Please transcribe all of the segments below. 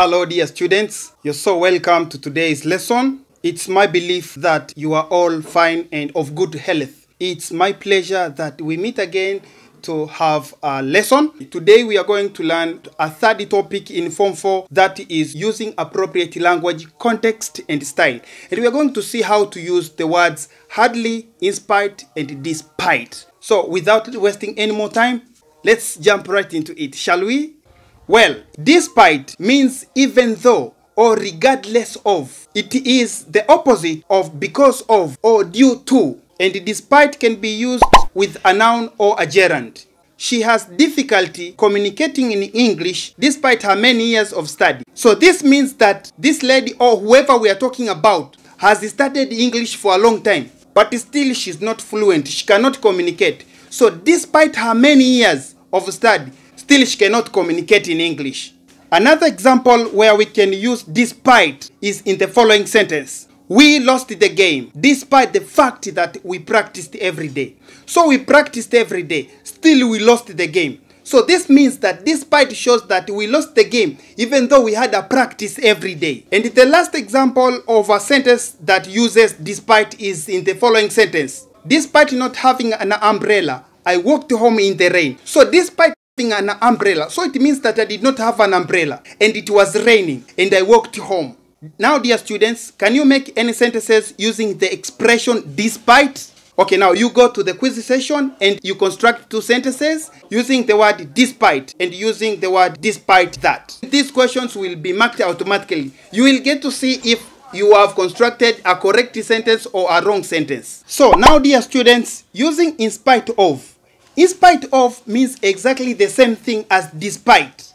Hello dear students, you're so welcome to today's lesson. It's my belief that you are all fine and of good health. It's my pleasure that we meet again to have a lesson. Today we are going to learn a third topic in Form 4 that is using appropriate language, context and style. And we are going to see how to use the words hardly, in spite and despite. So without wasting any more time, let's jump right into it, shall we? Well, despite means even though or regardless of. It is the opposite of because of or due to. And despite can be used with a noun or a gerund. She has difficulty communicating in English despite her many years of study. So this means that this lady or whoever we are talking about has studied English for a long time, but still she's not fluent. She cannot communicate. So despite her many years of study, still she cannot communicate in English. Another example where we can use despite is in the following sentence. We lost the game despite the fact that we practiced every day. So we practiced every day, still we lost the game. So this means that despite shows that we lost the game even though we had a practice every day. And the last example of a sentence that uses despite is in the following sentence. Despite not having an umbrella, I walked home in the rain. So despite having an umbrella, so it means that I did not have an umbrella and it was raining and I walked home. Now dear students, can you make any sentences using the expression despite? Okay, now you go to the quiz session and you construct two sentences using the word despite and using the word despite that. These questions will be marked automatically. You will get to see if you have constructed a correct sentence or a wrong sentence. So now dear students, using in spite of. In spite of means exactly the same thing as despite.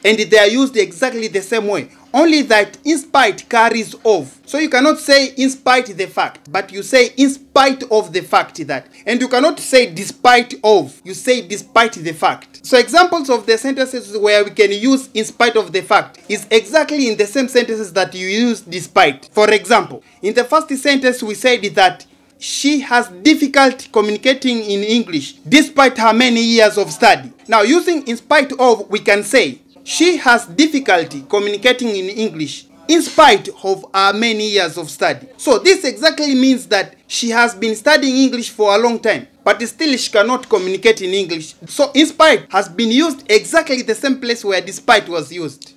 And they are used exactly the same way. Only that in spite carries of. So you cannot say in spite the fact, but you say in spite of the fact that. And you cannot say despite of. You say despite the fact. So examples of the sentences where we can use in spite of the fact is exactly in the same sentences that you use despite. For example, in the first sentence we said that she has difficulty communicating in English despite her many years of study. Now using in spite of, we can say she has difficulty communicating in English in spite of her many years of study. So this exactly means that she has been studying English for a long time, but still she cannot communicate in English. So in spite has been used exactly the same place where despite was used.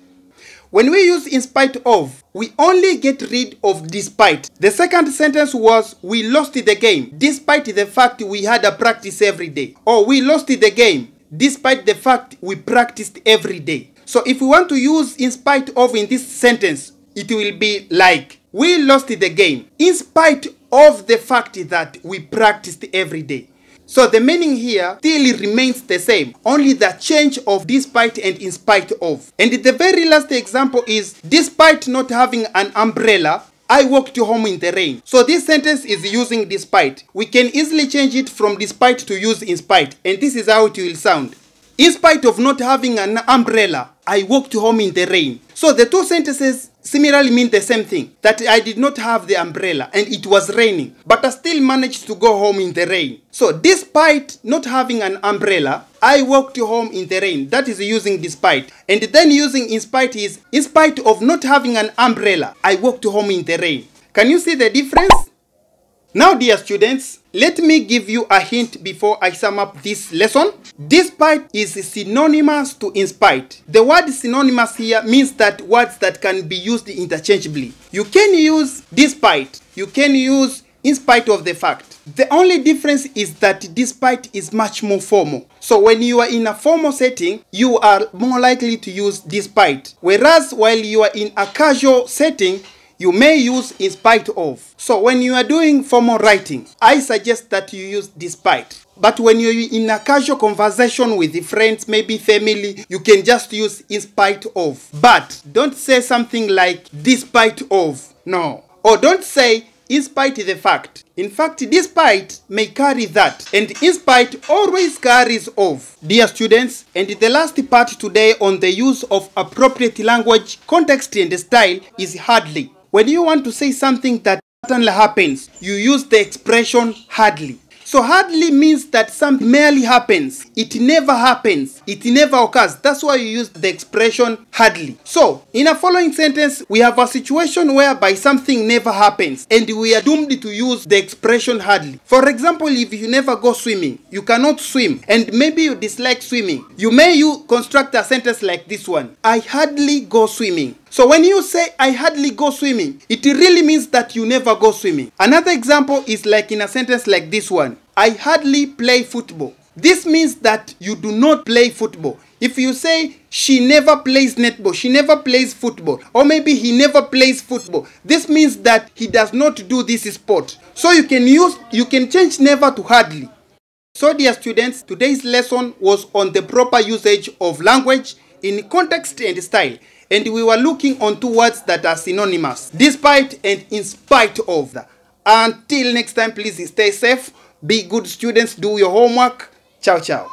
When we use in spite of, we only get rid of despite. The second sentence was we lost the game despite the fact we had a practice every day. Or we lost the game despite the fact we practiced every day. So if we want to use in spite of in this sentence, it will be like, we lost the game in spite of the fact that we practiced every day. So the meaning here still remains the same, only the change of despite and in spite of. And the very last example is, despite not having an umbrella, I walked home in the rain. So this sentence is using despite. We can easily change it from despite to use in spite, and this is how it will sound. In spite of not having an umbrella, I walked home in the rain. So the two sentences similarly mean the same thing, that I did not have the umbrella and it was raining, but I still managed to go home in the rain. So despite not having an umbrella, I walked home in the rain. That is using despite. And then using in spite is, in spite of not having an umbrella, I walked home in the rain. Can you see the difference? Now dear students, let me give you a hint before I sum up this lesson. Despite is synonymous to in spite. The word synonymous here means that words that can be used interchangeably. You can use despite, you can use in spite of the fact. The only difference is that despite is much more formal. So when you are in a formal setting, you are more likely to use despite. Whereas while you are in a casual setting, you may use in spite of. So when you are doing formal writing, I suggest that you use despite. But when you're in a casual conversation with friends, maybe family, you can just use in spite of. But don't say something like despite of. No. Or don't say in spite the fact. In fact, despite may carry that. And in spite always carries of. Dear students, and the last part today on the use of appropriate language, context and style is hardly. When you want to say something that certainly happens, you use the expression hardly. So hardly means that something merely happens. It never happens. It never occurs. That's why you use the expression hardly. So in a following sentence, we have a situation whereby something never happens and we are doomed to use the expression hardly. For example, if you never go swimming, you cannot swim, and maybe you dislike swimming, you may construct a sentence like this one: I hardly go swimming. So when you say I hardly go swimming, it really means that you never go swimming. Another example is like in a sentence like this one: I hardly play football. This means that you do not play football. If you say she never plays netball, she never plays football, or maybe he never plays football, this means that he does not do this sport. So you can change never to hardly. So dear students, today's lesson was on the proper usage of language in context and style. And we were looking on two words that are synonymous: despite and in spite of. Until next time, please stay safe, be good students, do your homework. Ciao, ciao.